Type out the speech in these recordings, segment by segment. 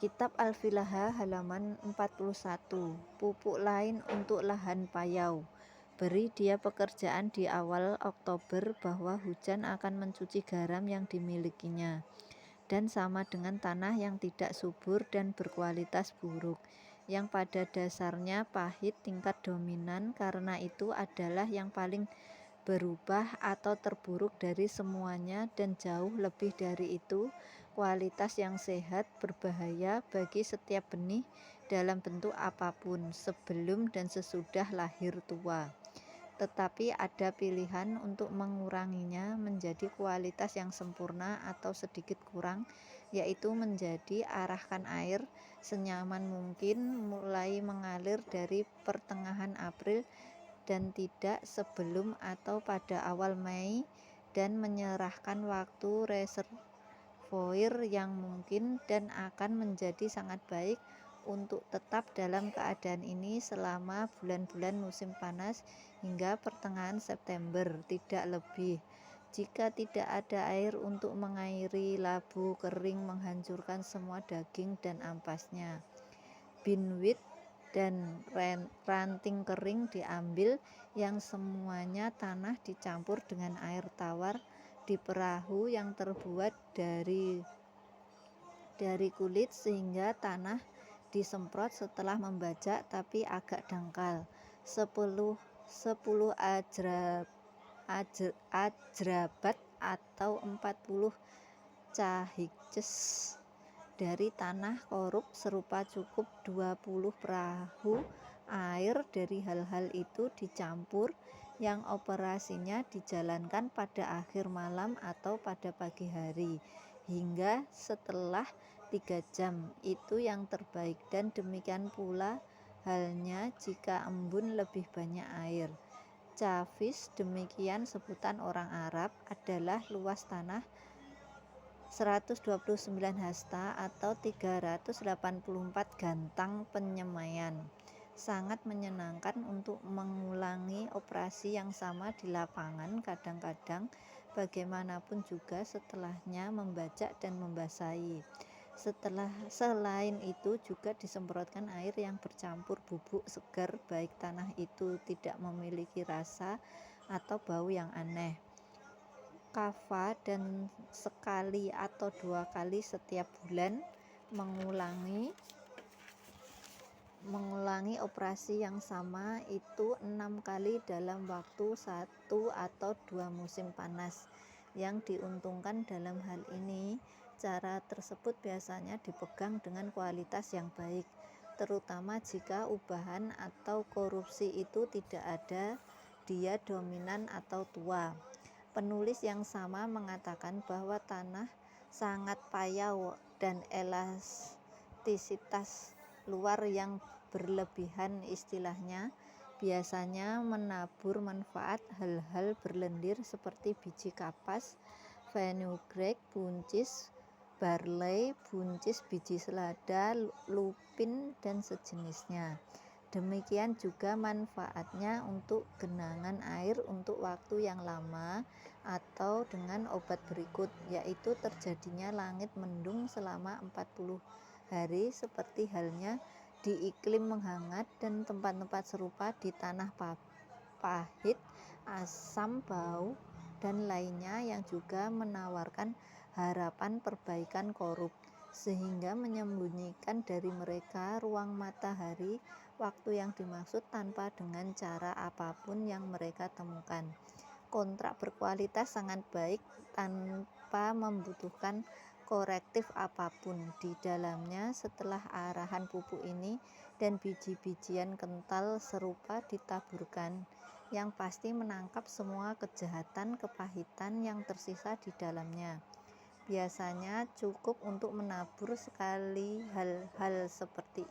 Kitab Al-Filaha halaman 41. Pupuk lain untuk lahan payau. Beri dia pekerjaan di awal Oktober bahwa hujan akan mencuci garam yang dimilikinya, dan sama dengan tanah yang tidak subur dan berkualitas buruk, yang pada dasarnya pahit tingkat dominan, karena itu adalah yang paling berubah atau terburuk dari semuanya, dan jauh lebih dari itu, kualitas yang sehat berbahaya bagi setiap benih dalam bentuk apapun sebelum dan sesudah lahir tua. Tetapi ada pilihan untuk menguranginya menjadi kualitas yang sempurna atau sedikit kurang, yaitu menjadi arahkan air senyaman mungkin mulai mengalir dari pertengahan April dan tidak sebelum atau pada awal Mei, dan menyerahkan waktu reservoir yang mungkin, dan akan menjadi sangat baik untuk tetap dalam keadaan ini selama bulan-bulan musim panas hingga pertengahan September, tidak lebih. Jika tidak ada air untuk mengairi, labu kering menghancurkan semua daging dan ampasnya. Binwit dan ranting kering diambil, yang semuanya tanah dicampur dengan air tawar di perahu yang terbuat dari kulit, sehingga tanah disemprot setelah membajak tapi agak dangkal. 10 ajrabat atau 40 cahikces dari tanah korup serupa cukup 20 perahu air. Dari hal-hal itu dicampur, yang operasinya dijalankan pada akhir malam atau pada pagi hari hingga setelah 3 jam, itu yang terbaik. Dan demikian pula halnya jika embun lebih banyak air. Chavis, demikian sebutan orang Arab, adalah luas tanah 129 hasta atau 384 gantang penyemaian. Sangat menyenangkan untuk mengulangi operasi yang sama di lapangan, kadang-kadang bagaimanapun juga setelahnya membajak dan membasahi. Selain itu juga disemprotkan air yang bercampur bubuk segar, baik tanah itu tidak memiliki rasa atau bau yang aneh. Kafah, dan sekali atau 2 kali setiap bulan mengulangi operasi yang sama, itu 6 kali dalam waktu 1 atau 2 musim panas. Yang diuntungkan dalam hal ini, cara tersebut biasanya dipegang dengan kualitas yang baik, terutama jika ubahan atau korupsi itu tidak ada, dia dominan atau tua. Penulis yang sama mengatakan bahwa tanah sangat payau dan elastisitas luar yang berlebihan, istilahnya, biasanya menabur manfaat hal-hal berlendir seperti biji kapas, fenugreek, buncis barley, buncis biji selada, lupin, dan sejenisnya. Demikian juga manfaatnya untuk genangan air untuk waktu yang lama, atau dengan obat berikut, yaitu terjadinya langit mendung selama 40 hari, seperti halnya di iklim menghangat dan tempat-tempat serupa di tanah pahit, asam, bau, dan lainnya, yang juga menawarkan harapan perbaikan korup, sehingga menyembunyikan dari mereka ruang matahari waktu yang dimaksud tanpa dengan cara apapun yang mereka temukan. Kontrak berkualitas sangat baik tanpa membutuhkan korektif apapun di dalamnya. Setelah arahan pupuk ini dan biji-bijian kental serupa ditaburkan, yang pasti menangkap semua kejahatan kepahitan yang tersisa di dalamnya. Biasanya cukup untuk menabur sekali hal-hal seperti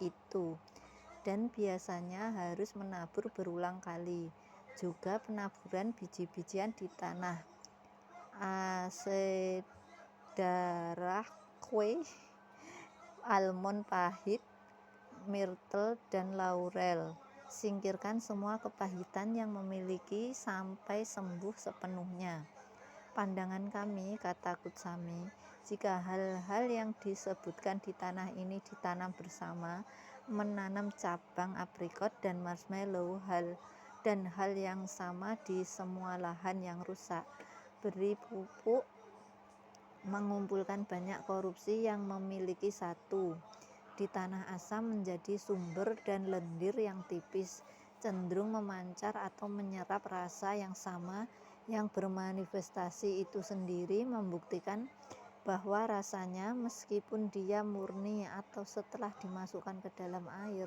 itu, dan biasanya harus menabur berulang kali. Juga penaburan biji-bijian di tanah asedarachwe, almond pahit, myrtle, dan laurel. Singkirkan semua kepahitan yang memiliki sampai sembuh sepenuhnya. pandangan kami, kata Kutsami, jika hal-hal yang disebutkan di tanah ini ditanam bersama, menanam cabang aprikot dan marshmallow, dan hal yang sama di semua lahan yang rusak, beri pupuk, mengumpulkan banyak korupsi yang memiliki satu, di tanah asam menjadi sumber dan lendir yang tipis, cenderung memancar atau menyerap rasa yang sama yang bermanifestasi itu sendiri membuktikan bahwa rasanya meskipun dia murni atau setelah dimasukkan ke dalam air,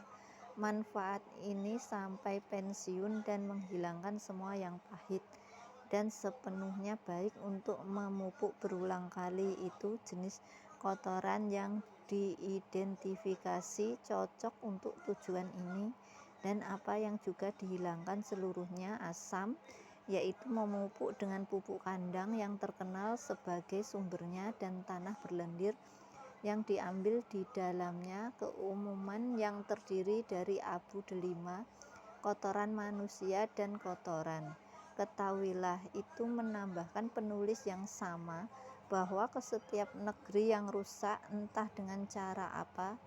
manfaat ini sampai pensiun dan menghilangkan semua yang pahit dan sepenuhnya baik untuk memupuk berulang kali. Itu jenis kotoran yang diidentifikasi cocok untuk tujuan ini, dan apa yang juga dihilangkan seluruhnya asam, yaitu memupuk dengan pupuk kandang yang terkenal sebagai sumbernya dan tanah berlendir yang diambil di dalamnya, keumuman yang terdiri dari abu delima, kotoran manusia dan kotoran. Ketahuilah, itu menambahkan penulis yang sama, bahwa ke setiap negeri yang rusak entah dengan cara apa,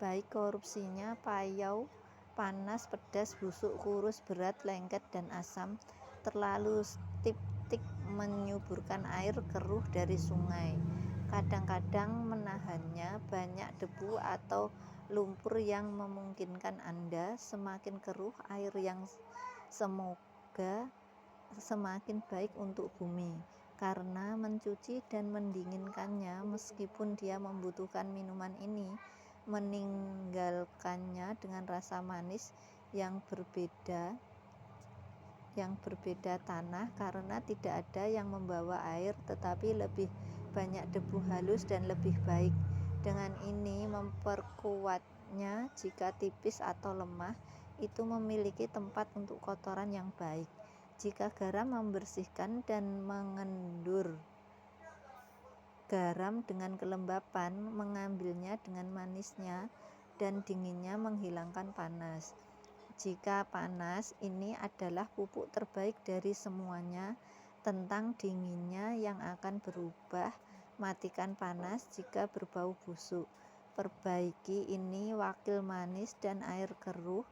baik korupsinya, payau, panas, pedas, busuk, kurus, berat, lengket, dan asam, terlalu stiptik menyuburkan air keruh dari sungai, kadang-kadang menahannya, banyak debu atau lumpur yang memungkinkan Anda semakin keruh air yang semoga semakin baik untuk bumi, karena mencuci dan mendinginkannya, meskipun dia membutuhkan minuman ini, meninggalkannya dengan rasa manis yang berbeda tanah, karena tidak ada yang membawa air, tetapi lebih banyak debu halus dan lebih baik. Dengan ini memperkuatnya, jika tipis atau lemah, itu memiliki tempat untuk kotoran yang baik. Jika garam membersihkan dan mengendur garam dengan kelembapan, mengambilnya dengan manisnya dan dinginnya menghilangkan panas. Jika panas, ini adalah pupuk terbaik dari semuanya. Tentang dinginnya yang akan berubah, matikan panas jika berbau busuk. Perbaiki ini wakil manis dan air keruh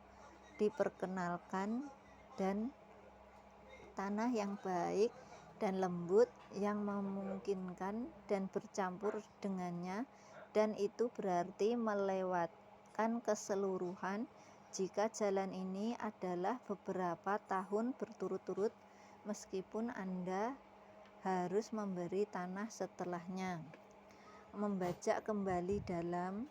diperkenalkan, dan tanah yang baik dan lembut yang memungkinkan dan bercampur dengannya, dan itu berarti melewatkan keseluruhan. Jika jalan ini adalah beberapa tahun berturut-turut, meskipun Anda harus memberi tanah setelahnya, membajak kembali dalam,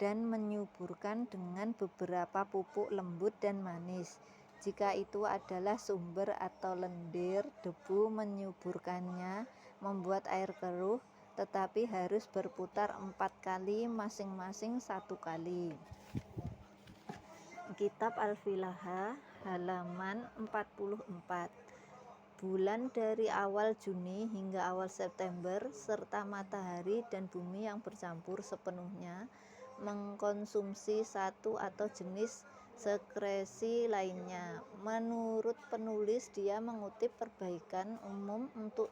dan menyuburkan dengan beberapa pupuk lembut dan manis. Jika itu adalah sumber atau lendir, debu menyuburkannya, membuat air keruh, tetapi harus berputar 4 kali, masing-masing 1 kali. Kitab Al-Filaha, halaman 44. Bulan dari awal Juni hingga awal September, serta matahari dan bumi yang bercampur sepenuhnya, mengkonsumsi satu atau jenis sekresi lainnya. Menurut penulis, dia mengutip perbaikan umum untuk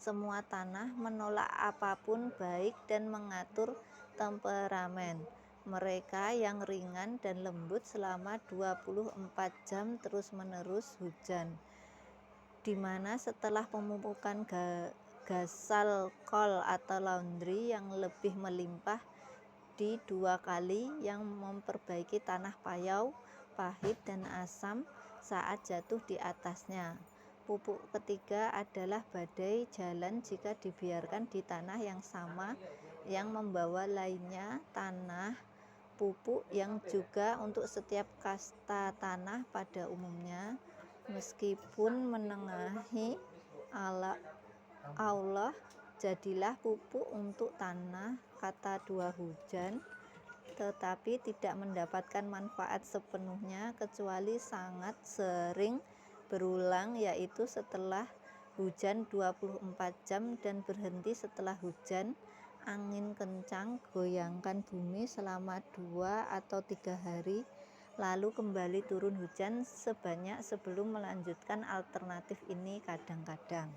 semua tanah, menolak apapun baik, dan mengatur temperamen mereka yang ringan dan lembut selama 24 jam terus-menerus hujan, di mana setelah pemupukan gasal kol atau laundry yang lebih melimpah di 2 kali, yang memperbaiki tanah payau, pahit, dan asam saat jatuh di atasnya. Pupuk ketiga adalah badai jalan jika dibiarkan di tanah yang sama yang membawa lainnya, tanah pupuk yang juga untuk setiap kasta tanah pada umumnya, meskipun menengahi Allah, jadilah pupuk untuk tanah, kata 2 hujan, tetapi tidak mendapatkan manfaat sepenuhnya kecuali sangat sering berulang, yaitu setelah hujan 24 jam dan berhenti setelah hujan. Angin kencang goyangkan bumi selama 2 atau 3 hari, lalu kembali turun hujan sebanyak sebelum melanjutkan alternatif ini kadang-kadang.